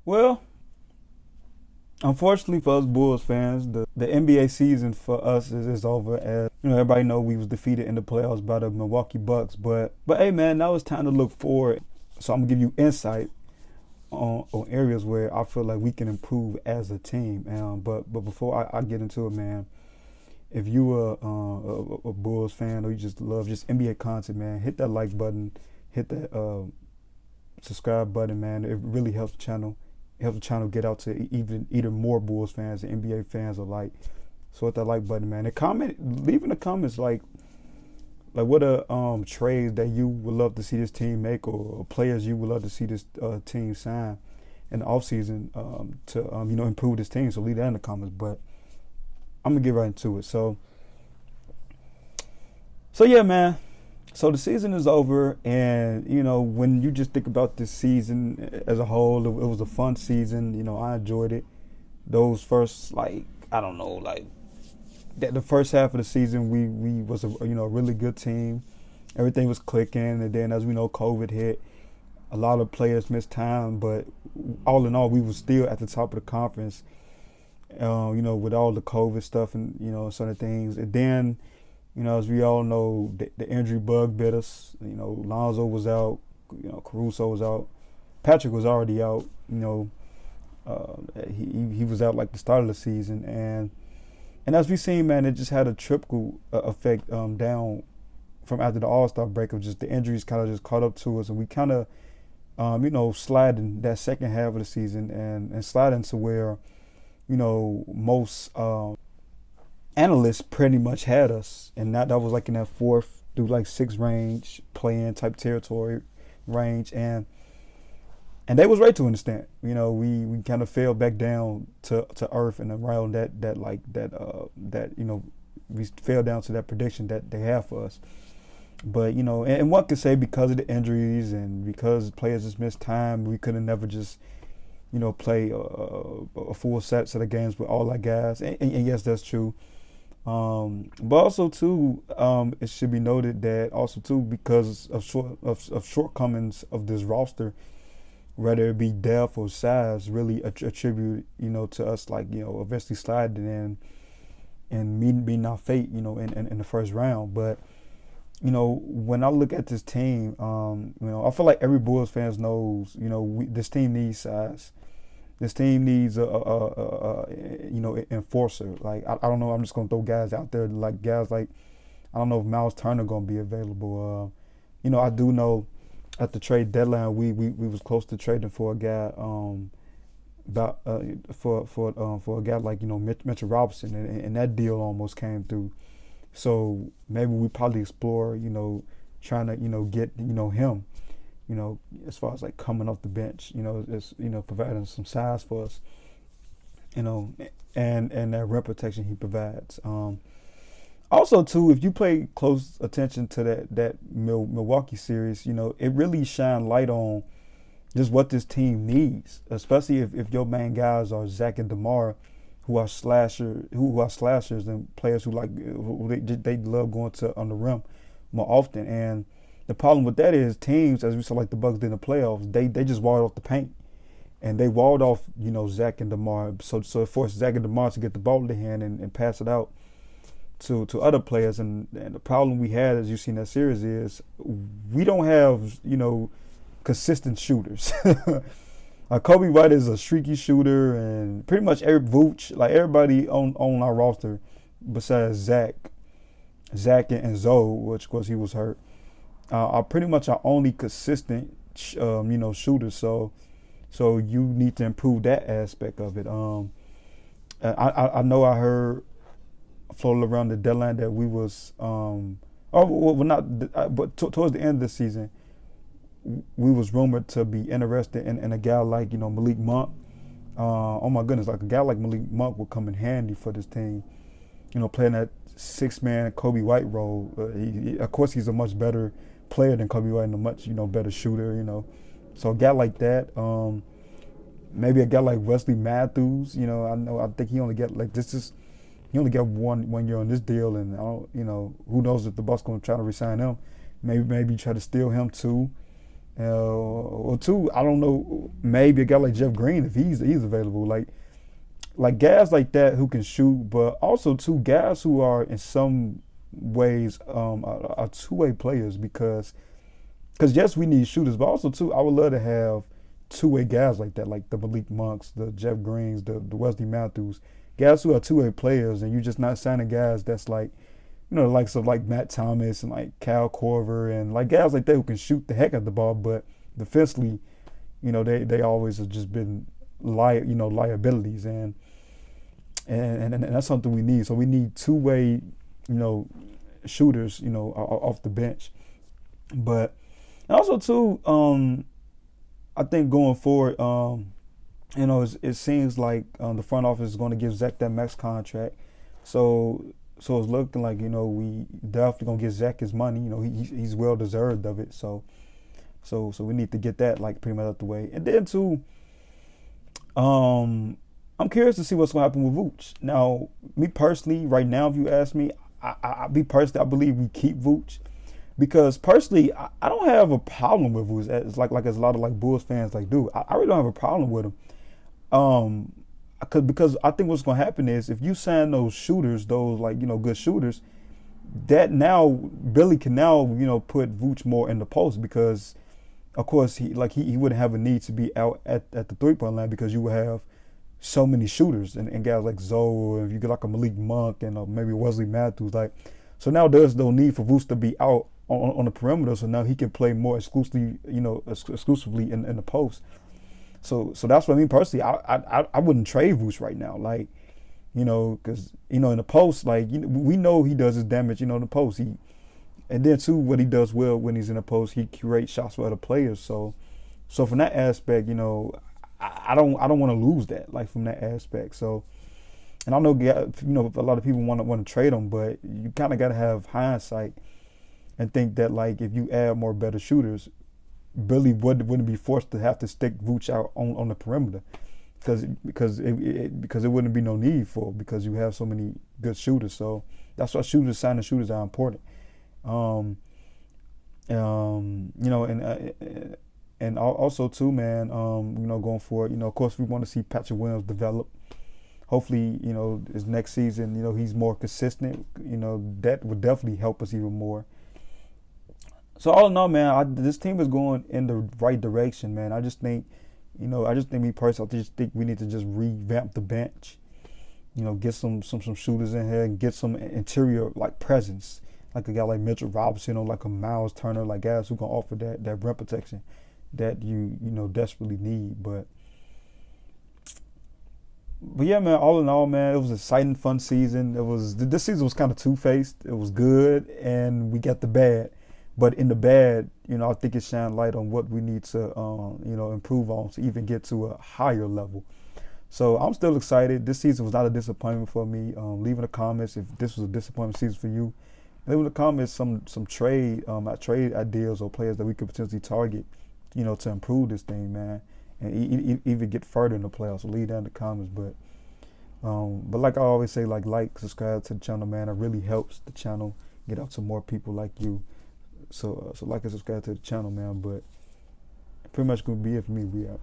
Well, unfortunately for us Bulls fans, the NBA season for us is over. As everybody know we was defeated in the playoffs by the Milwaukee Bucks. But hey, man, now it's time to look forward. So I'm gonna give you insight on areas where I feel like we can improve as a team. But before I get into it, man, if you are a Bulls fan or you just love just NBA content, man, hit that like button, hit that subscribe button, man. It really helps the channel. It helps the channel get out to even more Bulls fans and NBA fans alike. So hit that like button, man. And leave in the comments like what are trades that you would love to see this team make, or players you would love to see this team sign in the offseason to improve this team. So leave that in the comments. But I'm gonna get right into it. So yeah, man. So the season is over, and when you just think about this season as a whole, it was a fun season. I enjoyed it. Those first, like, I don't know, like the first half of the season, we was a really good team. Everything was clicking, and then as we know, COVID hit. A lot of players missed time, but all in all, we were still at the top of the conference. With all the COVID stuff and certain things, and then as we all know, the injury bug bit us. Lonzo was out. Caruso was out. Patrick was already out. He was out like the start of the season, and as we seen, man, it just had a trickle effect down from after the All-Star break of just the injuries kind of just caught up to us, and we kind of sliding that second half of the season and sliding to where most analysts pretty much had us, and that was like in that 4th through like 6th range playing type territory range, and they was right to an extent. We kind of fell back down to earth and around that we fell down to that prediction that they have for us. But and one could say because of the injuries and because players just missed time, we could have never just play a full set of games with all our guys, and yes, that's true. But also too, it should be noted that also too, because of shortcomings of this roster, whether it be depth or size, really attribute to us eventually sliding in and meeting our fate in the first round. But when I look at this team, I feel like every Bulls fans knows this team needs size. This team needs enforcer. Like I don't know. I'm just gonna throw guys out there like guys like I don't know if Miles Turner gonna be available. I do know at the trade deadline we was close to trading for a guy about for a guy like Mitchell Robinson, and that deal almost came through. So maybe we probably explore trying to get him. As far as like coming off the bench, providing some size for us, and that rim protection he provides. Also, too, if you pay close attention to that Milwaukee series, it really shined light on just what this team needs, especially if your main guys are Zach and DeMar, who are slashers and players who they love going to on the rim more often. And the problem with that is teams, as we saw like the Bucks did in the playoffs, they just walled off the paint, and they walled off Zach and DeMar. So it forced Zach and DeMar to get the ball in their hand and pass it out to other players. And the problem we had, as you see in that series, is we don't have consistent shooters. Kobe White is a streaky shooter, and pretty much everybody on our roster besides Zach and Zoe, which of course he was hurt, are pretty much our only consistent, shooters. So you need to improve that aspect of it. I know I heard floated around the deadline that we was, towards the end of the season, we was rumored to be interested in a guy like Malik Monk. Oh my goodness, like a guy like Malik Monk would come in handy for this team. Playing that 6-man Kobe White role. Of course, he's a much better player than Kobe White and a much better shooter. So a guy like that, maybe a guy like Wesley Matthews. I think he only got like he only got one year on this deal, and who knows if the Bucks gonna try to resign him. Maybe try to steal him too. Or two, I don't know, maybe a guy like Jeff Green if he's available. Like guys like that who can shoot, but also two guys who are in some ways are two-way players because yes, we need shooters, but also too, I would love to have two-way guys like that, like the Malik Monks, the Jeff Greens, the Wesley Matthews, guys who are two-way players, and you're just not signing guys that's like, the likes of like Matt Thomas and like Cal Korver and like guys like that who can shoot the heck out the ball, but defensively, they always have just been liabilities, and that's something we need. So we need two-way, shooters, off the bench, but also too, I think going forward, it seems like the front office is going to give Zach that max contract. So it's looking like we definitely gonna get Zach his money. He's well deserved of it. So we need to get that like pretty much out the way. And then too, I'm curious to see what's gonna happen with Vooch. Now, me personally, right now, if you ask me, I believe we keep Vooch. Because personally, I don't have a problem with Vooch. It's like as a lot of like Bulls fans like do. I really don't have a problem with him. Because I think what's gonna happen is if you sign those shooters, those like good shooters, that now Billy can now put Vooch more in the post because of course he wouldn't have a need to be out at the 3-point line because you would have so many shooters and guys like Zoe, and if you get like a Malik Monk and maybe Wesley Matthews, like so now there's no need for Vooch to be out on the perimeter, so now he can play more exclusively in the post. So that's what I mean personally. I wouldn't trade Vooch right now, like because in the post, like we know he does his damage, in the post. And then too, what he does well when he's in the post, he creates shots for other players. So from that aspect, I don't want to lose that, like from that aspect. So, and I know a lot of people want to trade him, but you kind of got to have hindsight and think that like if you add more better shooters, Billy wouldn't be forced to have to stick Vooch out on the perimeter because it wouldn't be no need for it because you have so many good shooters. So that's why signing shooters are important. And also too, man, going forward, of course we want to see Patrick Williams develop. Hopefully, his next season, he's more consistent. That would definitely help us even more. So all in all, man, this team is going in the right direction, man. I just think me personally, I just think we need to just revamp the bench. Get some shooters in here and get some interior like presence, like a guy like Mitchell Robinson or like a Miles Turner, like guys who can offer that rim protection that you desperately need. But yeah, man. All in all, man, it was an exciting, fun season. This season was kind of two-faced. It was good, and we got the bad. But in the bad, I think it shined light on what we need to, improve on to even get to a higher level. So I'm still excited. This season was not a disappointment for me. Leave in the comments if this was a disappointment season for you. Leave in the comments some trade ideas or players that we could potentially target, to improve this thing, man, and even get further in the playoffs. So leave that in the comments. But like I always say, like, subscribe to the channel, man. It really helps the channel get out to more people like you. So like and subscribe to the channel, man. But pretty much gonna be it for me. We out.